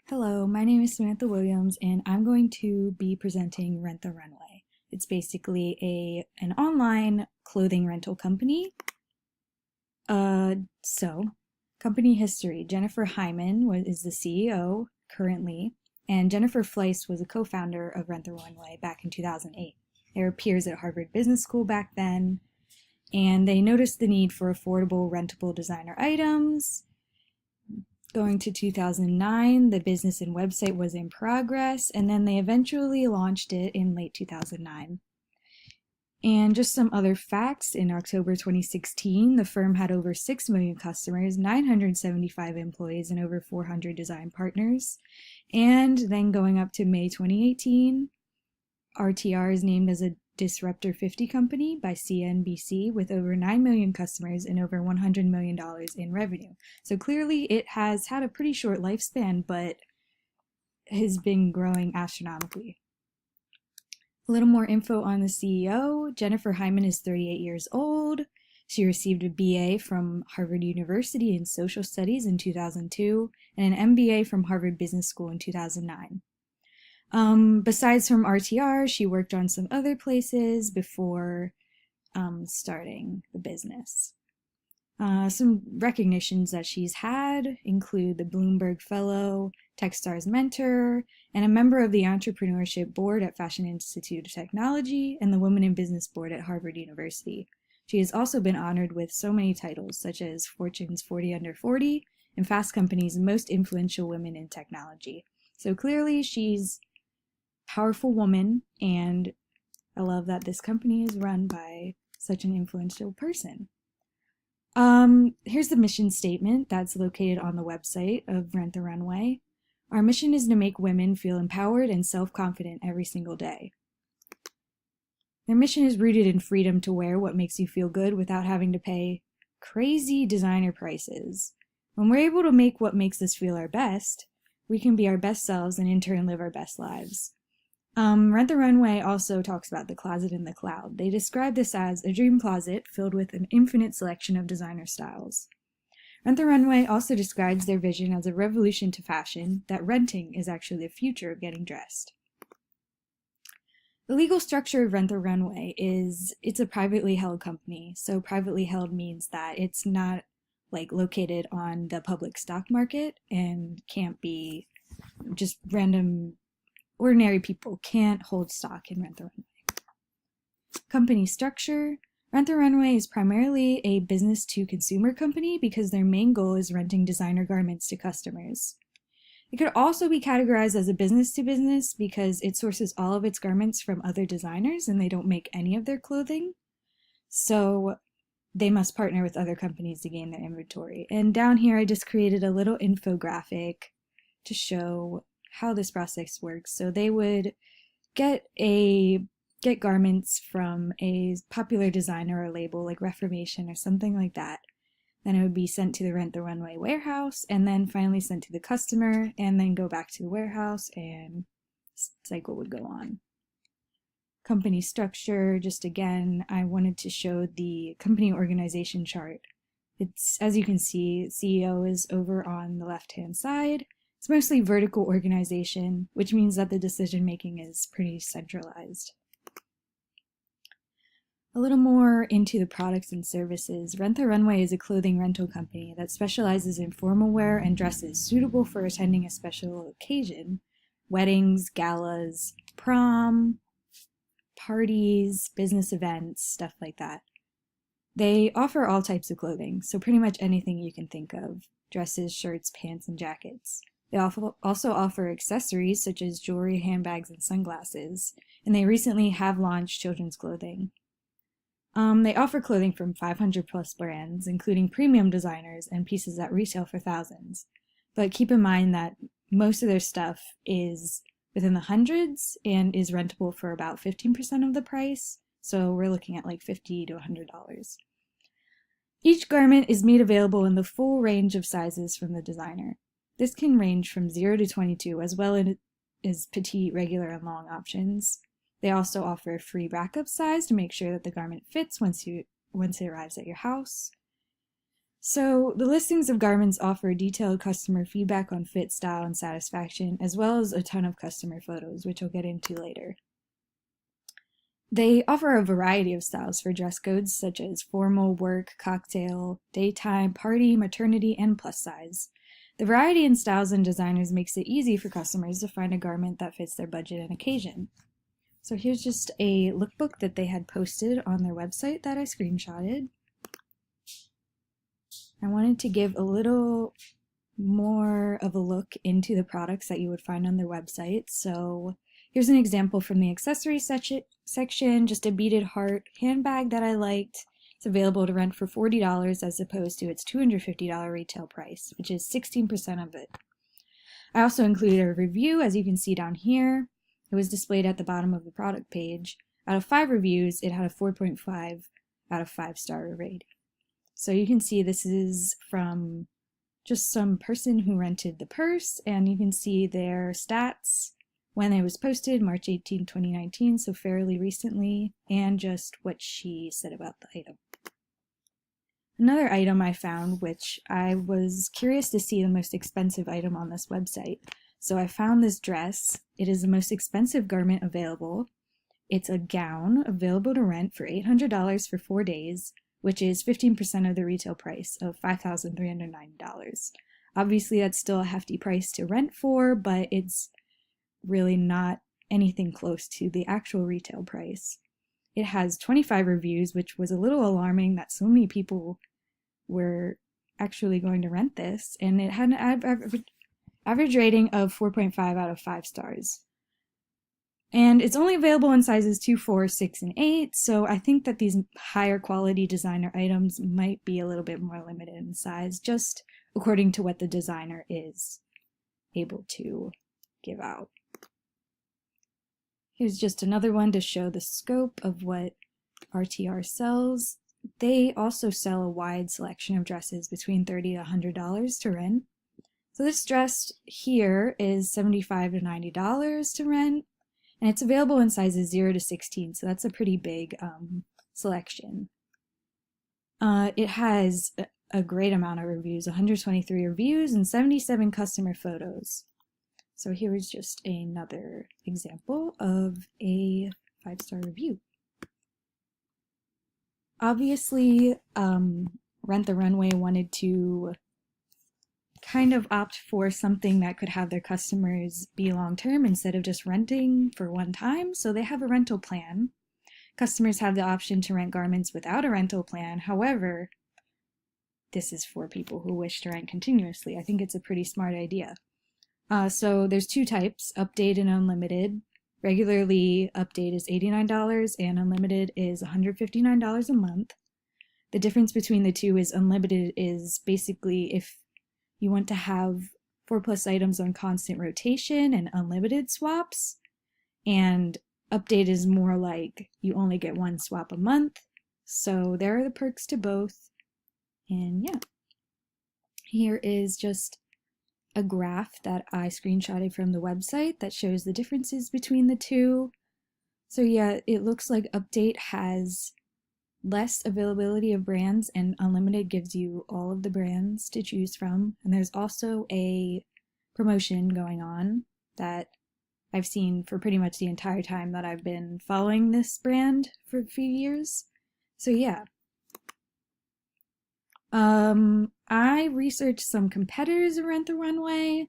Hello, my name is Samantha Williams, and I'm going to be presenting Rent the Runway. It's basically an online clothing rental company. Company history. Jennifer Hyman is the CEO currently, and Jennifer Fleiss was a co-founder of Rent the Runway back in 2008. They were peers at Harvard Business School back then, and they noticed the need for affordable, rentable designer items. Going to 2009, the business and website was in progress, and then they eventually launched it in late 2009. And just some other facts, in October 2016, the firm had over 6 million customers, 975 employees, and over 400 design partners. And then going up to May 2018, RTR is named as a Disruptor 50 company by CNBC with over 9 million customers and over $100 million in revenue. So clearly it has had a pretty short lifespan, but has been growing astronomically. A little more info on the CEO. Jennifer Hyman is 38 years old. She received a BA from Harvard University in Social Studies in 2002 and an MBA from Harvard Business School in 2009. Besides from RTR, she worked on some other places before starting the business. Some recognitions that she's had include the Bloomberg Fellow, Techstars Mentor, and a member of the Entrepreneurship Board at Fashion Institute of Technology and the Women in Business Board at Harvard University. She has also been honored with so many titles such as Fortune's 40 Under 40 and Fast Company's Most Influential Women in Technology. So clearly she's powerful woman, and I love that this company is run by such an influential person. Here's the mission statement that's located on the website of Rent the Runway. Our mission is to make women feel empowered and self-confident every single day. Their mission is rooted in freedom to wear what makes you feel good without having to pay crazy designer prices. When we're able to make what makes us feel our best, we can be our best selves and in turn live our best lives. Rent the Runway also talks about the closet in the cloud. They describe this as a dream closet filled with an infinite selection of designer styles. Rent the Runway also describes their vision as a revolution to fashion, that renting is actually the future of getting dressed. The legal structure of Rent the Runway is it's a privately held company. So privately held means that it's not like located on the public stock market and can't be just ordinary people can't hold stock in Rent the Runway. Company structure. Rent the Runway is primarily a business-to-consumer company because their main goal is renting designer garments to customers. It could also be categorized as a business-to-business because it sources all of its garments from other designers and they don't make any of their clothing. So they must partner with other companies to gain their inventory. And down here I just created a little infographic to show how this process works. So they would get garments from a popular designer or label like Reformation or something like that. Then it would be sent to the Rent the Runway warehouse and then finally sent to the customer and then go back to the warehouse, and cycle would go on. Company structure, just again, I wanted to show the company organization chart. It's, as you can see, CEO is over on the left-hand side. It's mostly vertical organization, which means that the decision-making is pretty centralized. A little more into the products and services. Rent the Runway is a clothing rental company that specializes in formal wear and dresses suitable for attending a special occasion, weddings, galas, prom, parties, business events, stuff like that. They offer all types of clothing, so pretty much anything you can think of: dresses, shirts, pants, and jackets. They also offer accessories such as jewelry, handbags, and sunglasses, and they recently have launched children's clothing. They offer clothing from 500 plus brands, including premium designers and pieces that retail for thousands. But keep in mind that most of their stuff is within the hundreds and is rentable for about 15% of the price, so we're looking at like $50 to $100. Each garment is made available in the full range of sizes from the designer. This can range from 0 to 22, as well as petite, regular, and long options. They also offer a free backup size to make sure that the garment fits once it arrives at your house. So the listings of garments offer detailed customer feedback on fit, style, and satisfaction, as well as a ton of customer photos, which I'll get into later. They offer a variety of styles for dress codes, such as formal, work, cocktail, daytime, party, maternity, and plus size. The variety in styles and designers makes it easy for customers to find a garment that fits their budget and occasion. So here's just a lookbook that they had posted on their website that I screenshotted. I wanted to give a little more of a look into the products that you would find on their website. So here's an example from the accessory section, just a beaded heart handbag that I liked. It's available to rent for $40 as opposed to its $250 retail price, which is 16% of it. I also included a review, as you can see down here. It was displayed at the bottom of the product page. Out of 5 reviews, it had a 4.5 out of 5-star rating. So you can see this is from just some person who rented the purse, and you can see their stats when it was posted, March 18, 2019, so fairly recently, and just what she said about the item. Another item I found, which I was curious to see the most expensive item on this website. So I found this dress. It is the most expensive garment available. It's a gown available to rent for $800 for 4 days, which is 15% of the retail price of $5,309. Obviously, that's still a hefty price to rent for, but it's really not anything close to the actual retail price. It has 25 reviews, which was a little alarming that so many people were actually going to rent this, and it had an average rating of 4.5 out of 5 stars. And it's only available in sizes 2, 4, 6, and 8, so I think that these higher quality designer items might be a little bit more limited in size, just according to what the designer is able to give out. Here's just another one to show the scope of what RTR sells. They also sell a wide selection of dresses between $30 to $100 to rent. So this dress here is $75 to $90 to rent, and it's available in sizes 0 to 16, so that's a pretty big selection. It has a great amount of reviews, 123 reviews and 77 customer photos. So here is just another example of a 5-star review. Obviously, Rent the Runway wanted to kind of opt for something that could have their customers be long-term instead of just renting for one time, so they have a rental plan. Customers have the option to rent garments without a rental plan. However, this is for people who wish to rent continuously. I think it's a pretty smart idea. So there's 2 types, update and unlimited. Regularly, update is $89 and unlimited is $159 a month. The difference between the two is unlimited is basically if you want to have 4+ items on constant rotation and unlimited swaps, and update is more like you only get 1 swap a month. So there are the perks to both. And yeah, here is just a graph that I screenshotted from the website that shows the differences between the two. So yeah, it looks like update has less availability of brands and unlimited gives you all of the brands to choose from. And there's also a promotion going on that I've seen for pretty much the entire time that I've been following this brand for a few years. So yeah. I researched some competitors of Rent the Runway.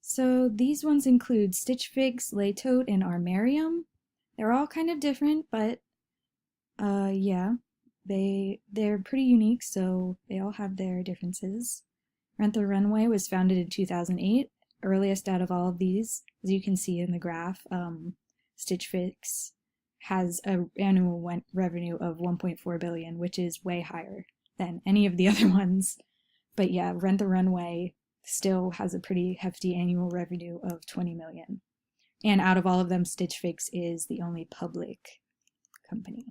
So these ones include Stitch Fix, Lay Tote, and Armarium. They're all kind of different, but yeah, they're pretty unique, so they all have their differences. Rent the Runway was founded in 2008, earliest out of all of these. As you can see in the graph, Stitch Fix has an annual revenue of $1.4 billion, which is way higher than any of the other ones. But yeah, Rent the Runway still has a pretty hefty annual revenue of $20 million. And out of all of them, Stitch Fix is the only public company.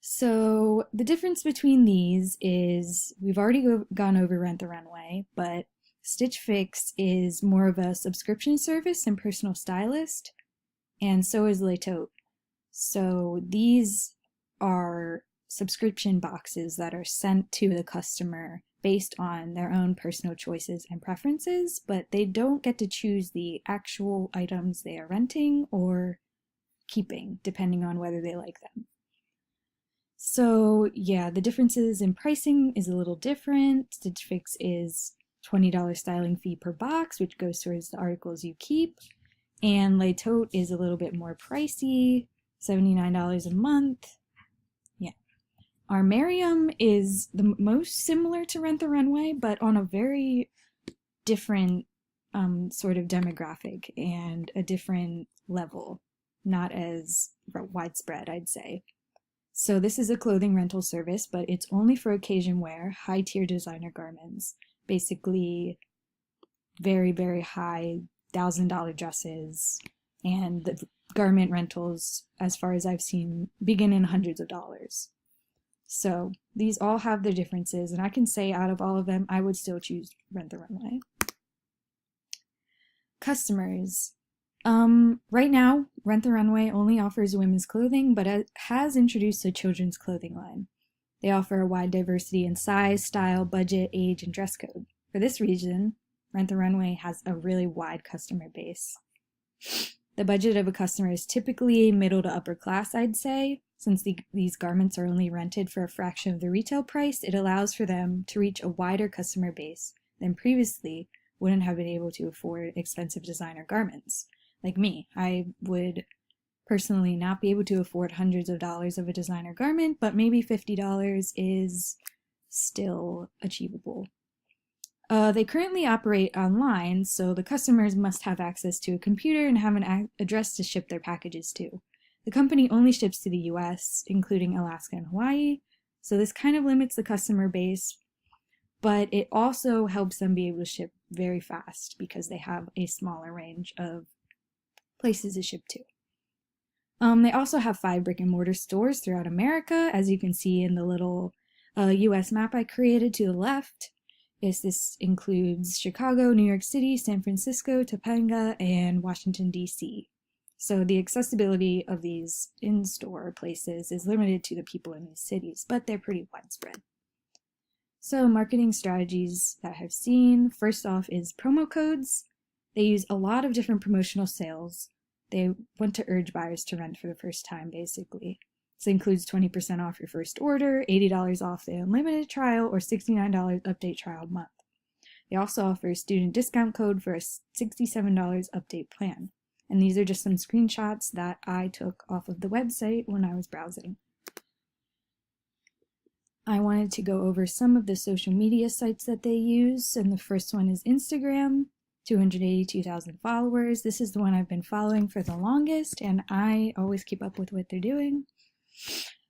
So the difference between these is we've already gone over Rent the Runway, but Stitch Fix is more of a subscription service and personal stylist, and so is Lay Tote. So these are subscription boxes that are sent to the customer based on their own personal choices and preferences, but they don't get to choose the actual items they are renting or keeping, depending on whether they like them. So yeah, the differences in pricing is a little different. Stitch Fix is $20 styling fee per box, which goes towards the articles you keep. And Lay Tote is a little bit more pricey, $79 a month. Yeah. Our Merriam is the most similar to Rent the Runway, but on a very different sort of demographic and a different level, not as widespread, I'd say. So this is a clothing rental service, but it's only for occasion wear, high-tier designer garments, basically very, very high $1,000 dresses, and the garment rentals, as far as I've seen, begin in hundreds of dollars. So these all have their differences, and I can say out of all of them, I would still choose Rent the Runway. Customers. Right now, Rent the Runway only offers women's clothing, but it has introduced a children's clothing line. They offer a wide diversity in size, style, budget, age, and dress code. For this reason, Rent the Runway has a really wide customer base. The budget of a customer is typically middle to upper class, I'd say. Since these garments are only rented for a fraction of the retail price, it allows for them to reach a wider customer base than previously wouldn't have been able to afford expensive designer garments. Like me, I would personally not be able to afford hundreds of dollars of a designer garment, but maybe $50 is still achievable. They currently operate online, so the customers must have access to a computer and have an address to ship their packages to. The company only ships to the US, including Alaska and Hawaii, so this kind of limits the customer base, but it also helps them be able to ship very fast because they have a smaller range of places to ship to. They also have 5 brick-and-mortar stores throughout America, as you can see in the little US map I created to the left. This includes Chicago, New York City, San Francisco, Topanga, and Washington, D.C. So the accessibility of these in-store places is limited to the people in these cities, but they're pretty widespread. So marketing strategies that I've seen, first off is promo codes. They use a lot of different promotional sales. They want to urge buyers to rent for the first time, basically. This includes 20% off your first order, $80 off the unlimited trial, or $69 update trial month. They also offer a student discount code for a $67 update plan. And these are just some screenshots that I took off of the website when I was browsing. I wanted to go over some of the social media sites that they use, and the first one is Instagram, 282,000 followers. This is the one I've been following for the longest, and I always keep up with what they're doing.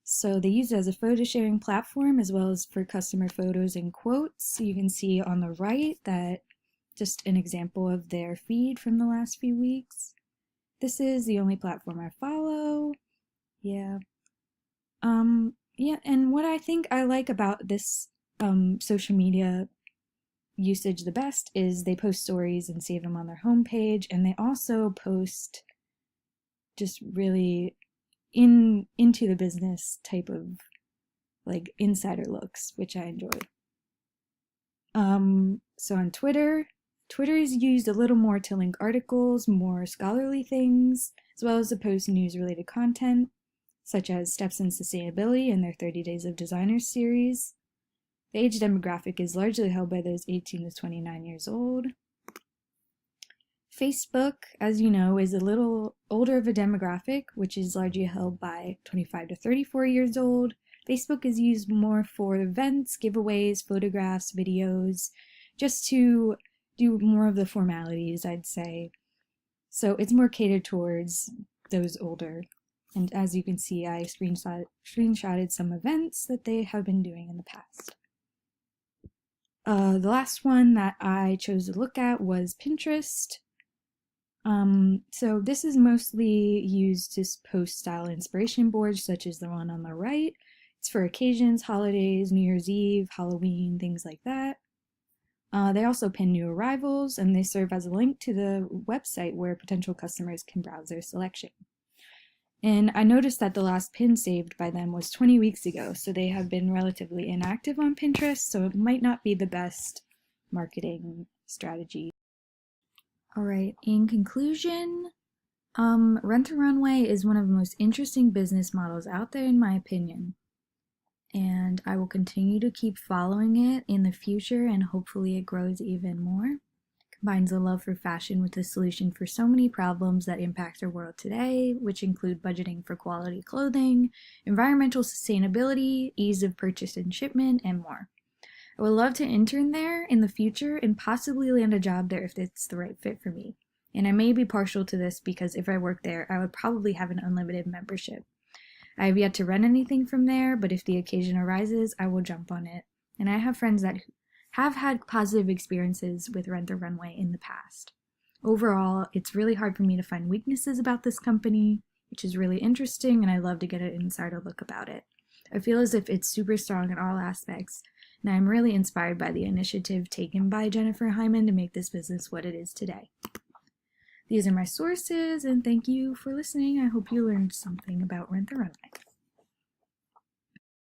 So they use it as a photo sharing platform as well as for customer photos and quotes. You can see on the right that just an example of their feed from the last few weeks. This is the only platform I follow. Yeah. And what I think I like about this social media usage the best is they post stories and save them on their homepage, and they also post just really into the business type of like insider looks, which I enjoy. So on Twitter is used a little more to link articles, more scholarly things, as well as to post news-related content, such as Steps in Sustainability and their 30 Days of Designers series. The age demographic is largely held by those 18 to 29 years old. Facebook, as you know, is a little older of a demographic, which is largely held by 25 to 34 years old. Facebook is used more for events, giveaways, photographs, videos, just to do more of the formalities, I'd say. So it's more catered towards those older. And as you can see, I screenshotted some events that they have been doing in the past. The last one that I chose to look at was Pinterest. So this is mostly used to post style inspiration boards, such as the one on the right. It's for occasions, holidays, New Year's Eve, Halloween, things like that. They also pin new arrivals, and they serve as a link to the website where potential customers can browse their selection. And I noticed that the last pin saved by them was 20 weeks ago, so they have been relatively inactive on Pinterest, so it might not be the best marketing strategy. All right, in conclusion, Rent a Runway is one of the most interesting business models out there in my opinion. And I will continue to keep following it in the future, and hopefully it grows even more. Combines a love for fashion with a solution for so many problems that impact our world today, which include budgeting for quality clothing, environmental sustainability, ease of purchase and shipment, and more. I would love to intern there in the future and possibly land a job there if it's the right fit for me. And I may be partial to this because if I worked there, I would probably have an unlimited membership. I have yet to rent anything from there, but if the occasion arises, I will jump on it. And I have friends that have had positive experiences with Rent the Runway in the past. Overall, it's really hard for me to find weaknesses about this company, which is really interesting, and I love to get an insider look about it. I feel as if it's super strong in all aspects, and I'm really inspired by the initiative taken by Jennifer Hyman to make this business what it is today. These are my sources, and thank you for listening. I hope you learned something about Rent the Runway.